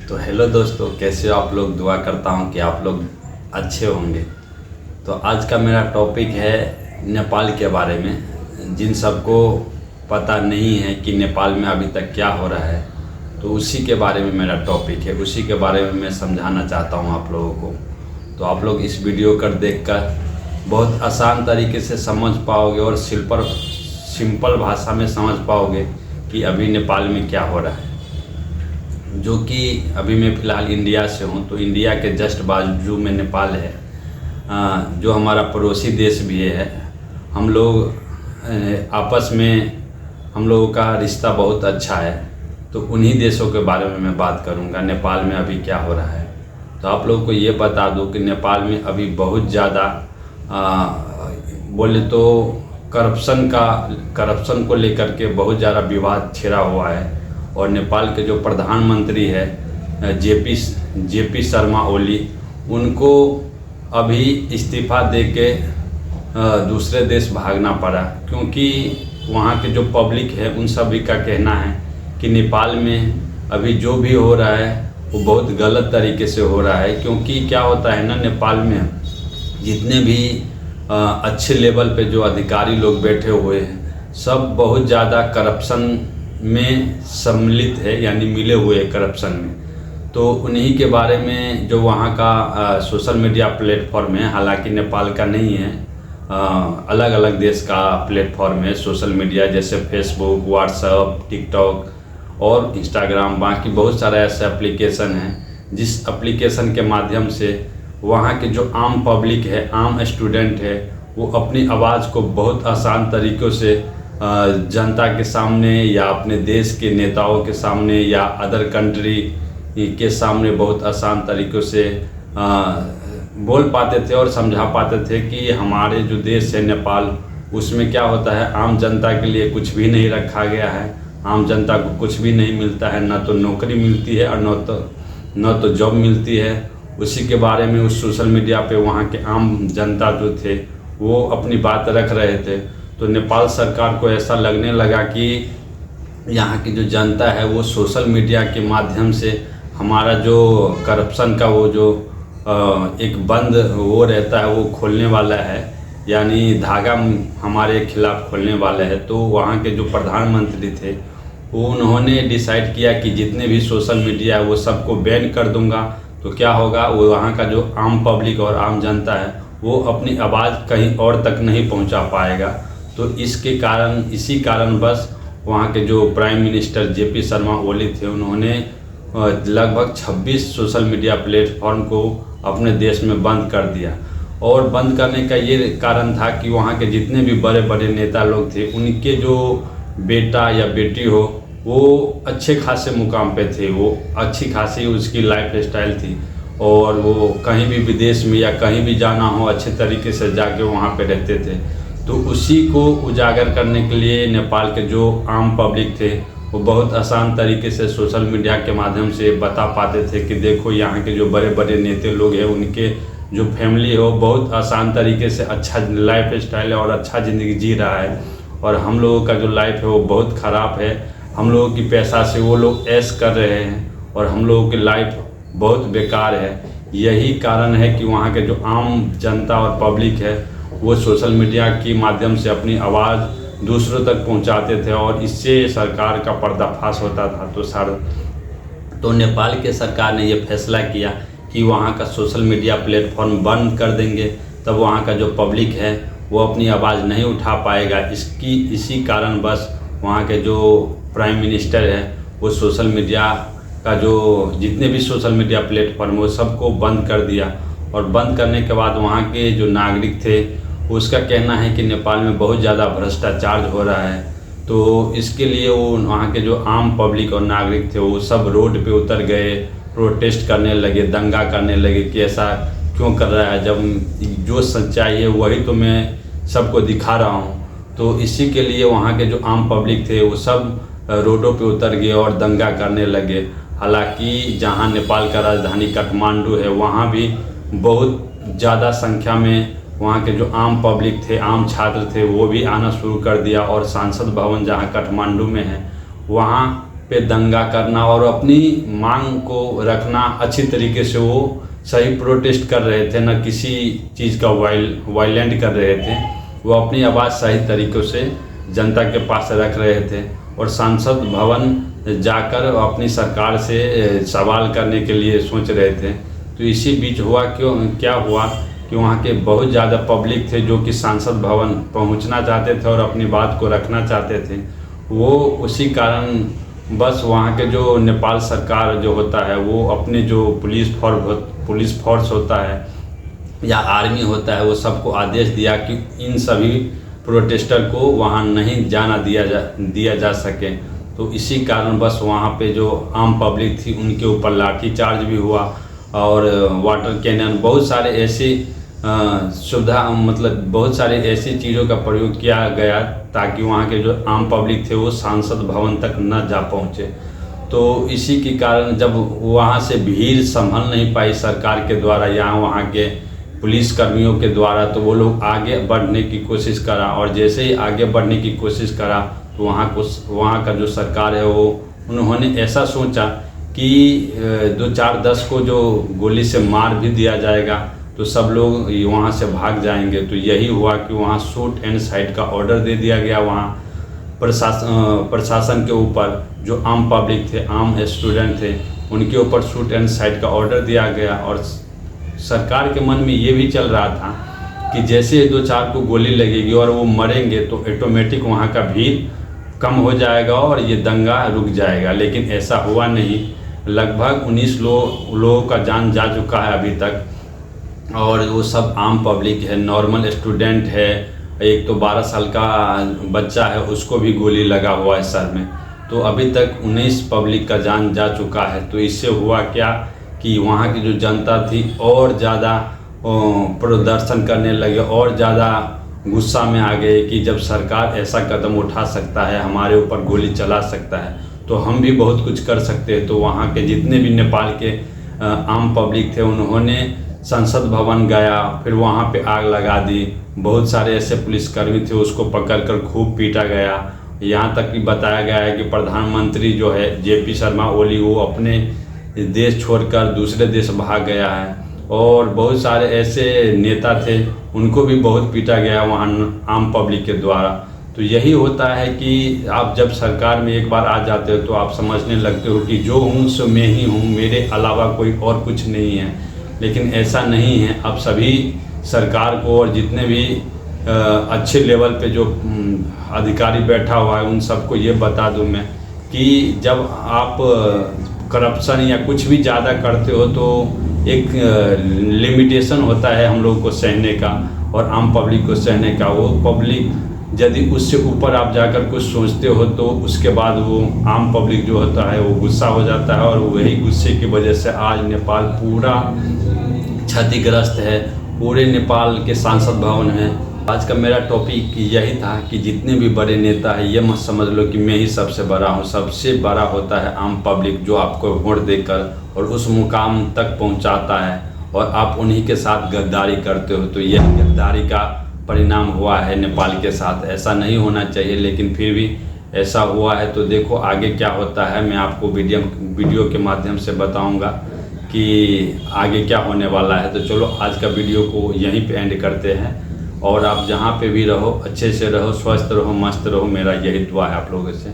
तो हेलो दोस्तों, कैसे हो आप लोग। दुआ करता हूँ कि आप लोग अच्छे होंगे। तो आज का मेरा टॉपिक है नेपाल के बारे में। जिन सबको पता नहीं है कि नेपाल में अभी तक क्या हो रहा है, तो उसी के बारे में मेरा टॉपिक है। उसी के बारे में मैं समझाना चाहता हूँ आप लोगों को। तो आप लोग इस वीडियो को देखकर बहुत आसान तरीके से समझ पाओगे और सिंपल भाषा में समझ पाओगे कि अभी नेपाल में क्या हो रहा है। जो कि अभी मैं फ़िलहाल इंडिया से हूँ, तो इंडिया के जस्ट बाजू में नेपाल है, जो हमारा पड़ोसी देश भी है। हम लोग आपस में हम लोगों का रिश्ता बहुत अच्छा है। तो उन्हीं देशों के बारे में मैं बात करूँगा, नेपाल में अभी क्या हो रहा है। तो आप लोगों को ये बता दूँ कि नेपाल में अभी बहुत ज़्यादा बोले तो करप्शन को लेकर के बहुत ज़्यादा विवाद छिड़ा हुआ है। और नेपाल के जो प्रधानमंत्री है जेपी शर्मा ओली, उनको अभी इस्तीफ़ा दे के दूसरे देश भागना पड़ा, क्योंकि वहाँ के जो पब्लिक है उन सभी का कहना है कि नेपाल में अभी जो भी हो रहा है वो बहुत गलत तरीके से हो रहा है। क्योंकि क्या होता है ना, नेपाल में जितने भी अच्छे लेवल पे जो अधिकारी लोग बैठे हुए हैं, सब बहुत ज़्यादा करप्शन में सम्मिलित है, यानी मिले हुए करप्शन में। तो उन्हीं के बारे में जो वहाँ का सोशल मीडिया प्लेटफॉर्म है, हालांकि नेपाल का नहीं है, अलग अलग देश का प्लेटफॉर्म है सोशल मीडिया, जैसे फेसबुक, व्हाट्सएप, टिकटॉक और इंस्टाग्राम। बाकी बहुत सारे ऐसे एप्लीकेशन हैं जिस एप्लीकेशन के माध्यम से वहाँ के जो आम पब्लिक है, आम स्टूडेंट है, वो अपनी आवाज़ को बहुत आसान तरीक़ों से जनता के सामने या अपने देश के नेताओं के सामने या अदर कंट्री के सामने बहुत आसान तरीक़ों से बोल पाते थे और समझा पाते थे कि हमारे जो देश है नेपाल, उसमें क्या होता है, आम जनता के लिए कुछ भी नहीं रखा गया है। आम जनता को कुछ भी नहीं मिलता है, ना तो नौकरी मिलती है और न तो जॉब मिलती है। उसी के बारे में उस सोशल मीडिया पे वहाँ के आम जनता जो थे वो अपनी बात रख रहे थे। तो नेपाल सरकार को ऐसा लगने लगा कि यहाँ की जो जनता है वो सोशल मीडिया के माध्यम से हमारा जो करप्शन का वो जो एक बंद वो रहता है वो खोलने वाला है, यानी धागा हमारे खिलाफ खोलने वाला है। तो वहाँ के जो प्रधानमंत्री थे वो उन्होंने डिसाइड किया कि जितने भी सोशल मीडिया है वो सबको बैन कर दूंगा। तो क्या होगा, वो वहाँ का जो आम पब्लिक और आम जनता है वो अपनी आवाज़ कहीं और तक नहीं पहुँचा पाएगा। तो इसी कारण बस वहाँ के जो prime minister JP Sharma Oli थे, उन्होंने लगभग 26 सोशल मीडिया प्लेटफॉर्म को अपने देश में बंद कर दिया। और बंद करने का ये कारण था कि वहाँ के जितने भी बड़े बड़े नेता लोग थे, उनके जो बेटा या बेटी हो वो अच्छे खासे मुकाम पे थे, वो अच्छी खासी उसकी लाइफ स्टाइल थी और वो कहीं भी विदेश में या कहीं भी जाना हो अच्छे तरीके से जाके वहाँ पे रहते थे। तो उसी को उजागर करने के लिए नेपाल के जो आम पब्लिक थे वो बहुत आसान तरीके से सोशल मीडिया के माध्यम से बता पाते थे कि देखो यहाँ के जो बड़े बड़े नेता लोग हैं उनके जो फैमिली है वो बहुत आसान तरीके से अच्छा लाइफ स्टाइल है और अच्छा ज़िंदगी जी रहा है, और हम लोगों का जो लाइफ है वो बहुत ख़राब है। हम लोगों की पैसा से वो लोग ऐश कर रहे हैं और हम लोगों की लाइफ बहुत बेकार है। यही कारण है कि वहाँ के जो आम जनता और पब्लिक है वो सोशल मीडिया के माध्यम से अपनी आवाज़ दूसरों तक पहुंचाते थे और इससे सरकार का पर्दाफाश होता था। तो नेपाल के सरकार ने ये फैसला किया कि वहाँ का सोशल मीडिया प्लेटफॉर्म बंद कर देंगे, तब वहाँ का जो पब्लिक है वो अपनी आवाज़ नहीं उठा पाएगा। इसी कारण बस वहाँ के जो प्राइम मिनिस्टर है वो सोशल मीडिया का जो जितने भी सोशल मीडिया प्लेटफॉर्म वो सबको बंद कर दिया। और बंद करने के बाद वहाँ के जो नागरिक थे उसका कहना है कि नेपाल में बहुत ज़्यादा भ्रष्टाचार हो रहा है। तो इसके लिए वो वहाँ के जो आम पब्लिक और नागरिक थे वो सब रोड पे उतर गए, प्रोटेस्ट करने लगे, दंगा करने लगे कि ऐसा क्यों कर रहा है, जब जो सच्चाई है वही तो मैं सबको दिखा रहा हूँ। तो इसी के लिए वहाँ के जो आम पब्लिक थे वो सब रोडों पे उतर गए और दंगा करने लगे। हालांकि जहाँ नेपाल का राजधानी काठमांडू है वहाँ भी बहुत ज़्यादा संख्या में वहाँ के जो आम पब्लिक थे, आम छात्र थे, वो भी आना शुरू कर दिया। और सांसद भवन जहाँ काठमांडू में है वहाँ पे दंगा करना और अपनी मांग को रखना अच्छी तरीके से वो सही प्रोटेस्ट कर रहे थे, न किसी चीज़ का वायलेंट कर रहे थे। वो अपनी आवाज़ सही तरीक़ों से जनता के पास रख रहे थे और संसद भवन जाकर अपनी सरकार से सवाल करने के लिए सोच रहे थे। तो इसी बीच क्या हुआ कि वहाँ के बहुत ज़्यादा पब्लिक थे जो कि संसद भवन पहुँचना चाहते थे और अपनी बात को रखना चाहते थे। वो उसी कारण बस वहाँ के जो नेपाल सरकार जो होता है वो अपने जो पुलिस फोर्स होता है या आर्मी होता है वो सबको आदेश दिया कि इन सभी प्रोटेस्टर को वहाँ नहीं जाना दिया जा सके। तो इसी कारण बस वहाँ पे जो आम पब्लिक थी उनके ऊपर लाठी चार्ज भी हुआ और वाटर कैनन बहुत सारे ऐसे सुविधा मतलब बहुत सारे ऐसी चीज़ों का प्रयोग किया गया ताकि वहाँ के जो आम पब्लिक थे वो सांसद भवन तक न जा पहुँचे। तो इसी के कारण जब वहाँ से भीड़ संभल नहीं पाई सरकार के द्वारा या वहाँ के पुलिस कर्मियों के द्वारा, तो वो लोग आगे बढ़ने की कोशिश करा और जैसे ही आगे बढ़ने की कोशिश करा तो वहाँ का जो सरकार है वो उन्होंने ऐसा सोचा कि 2-4-10 को जो गोली से मार भी दिया जाएगा तो सब लोग वहाँ से भाग जाएंगे। तो यही हुआ कि वहाँ शूट एंड साइट का ऑर्डर दे दिया गया वहाँ प्रशासन के ऊपर। जो आम पब्लिक थे, आम स्टूडेंट थे, उनके ऊपर शूट एंड साइट का ऑर्डर दिया गया और सरकार के मन में ये भी चल रहा था कि जैसे 2-4 को गोली लगेगी और वो मरेंगे तो ऑटोमेटिक वहाँ का भीड़ कम हो जाएगा और ये दंगा रुक जाएगा। लेकिन ऐसा हुआ नहीं। लगभग 19 लोगों का जान जा चुका है अभी तक और वो सब आम पब्लिक है, नॉर्मल स्टूडेंट है। एक तो 12 साल का बच्चा है, उसको भी गोली लगा हुआ है सर में। तो अभी तक 19 पब्लिक का जान जा चुका है। तो इससे हुआ क्या कि वहाँ की जो जनता थी और ज़्यादा प्रदर्शन करने लगे और ज़्यादा गुस्सा में आ गए कि जब सरकार ऐसा कदम उठा सकता है, हमारे ऊपर गोली चला सकता है, तो हम भी बहुत कुछ कर सकते हैं। तो वहाँ के जितने भी नेपाल के आम पब्लिक थे उन्होंने संसद भवन गया, फिर वहाँ पे आग लगा दी। बहुत सारे ऐसे पुलिसकर्मी थे उसको पकड़कर खूब पीटा गया। यहाँ तक कि बताया गया है कि प्रधानमंत्री जो है जेपी शर्मा ओली वो अपने देश छोड़कर दूसरे देश भाग गया है और बहुत सारे ऐसे नेता थे उनको भी बहुत पीटा गया वहाँ आम पब्लिक के द्वारा। तो यही होता है कि आप जब सरकार में एक बार आ जाते हो तो आप समझने लगते हो कि जो हूँ सो मैं ही हूँ, मेरे अलावा कोई और कुछ नहीं है। लेकिन ऐसा नहीं है। अब सभी सरकार को और जितने भी अच्छे लेवल पे जो अधिकारी बैठा हुआ है उन सबको ये बता दूं मैं कि जब आप करप्शन या कुछ भी ज़्यादा करते हो तो एक लिमिटेशन होता है हम लोगों को सहने का और आम पब्लिक को सहने का। वो पब्लिक यदि उससे ऊपर आप जाकर कुछ सोचते हो तो उसके बाद वो आम पब्लिक जो होता है वो गुस्सा हो जाता है और वही गुस्से की वजह से आज नेपाल पूरा क्षतिग्रस्त है। पूरे नेपाल के संसद भवन में आज का मेरा टॉपिक यही था कि जितने भी बड़े नेता हैं ये मत समझ लो कि मैं ही सबसे बड़ा हूँ। सबसे बड़ा होता है आम पब्लिक जो आपको वोट देकर और उस मुकाम तक पहुँचाता है और आप उन्हीं के साथ गद्दारी करते हो। तो यह गद्दारी का परिणाम हुआ है नेपाल के साथ। ऐसा नहीं होना चाहिए लेकिन फिर भी ऐसा हुआ है। तो देखो आगे क्या होता है, मैं आपको वीडियो के माध्यम से बताऊँगा कि आगे क्या होने वाला है। तो चलो आज का वीडियो को यहीं पे एंड करते हैं और आप जहाँ पे भी रहो अच्छे से रहो, स्वस्थ रहो, मस्त रहो। मेरा यही दुआ है आप लोगों से।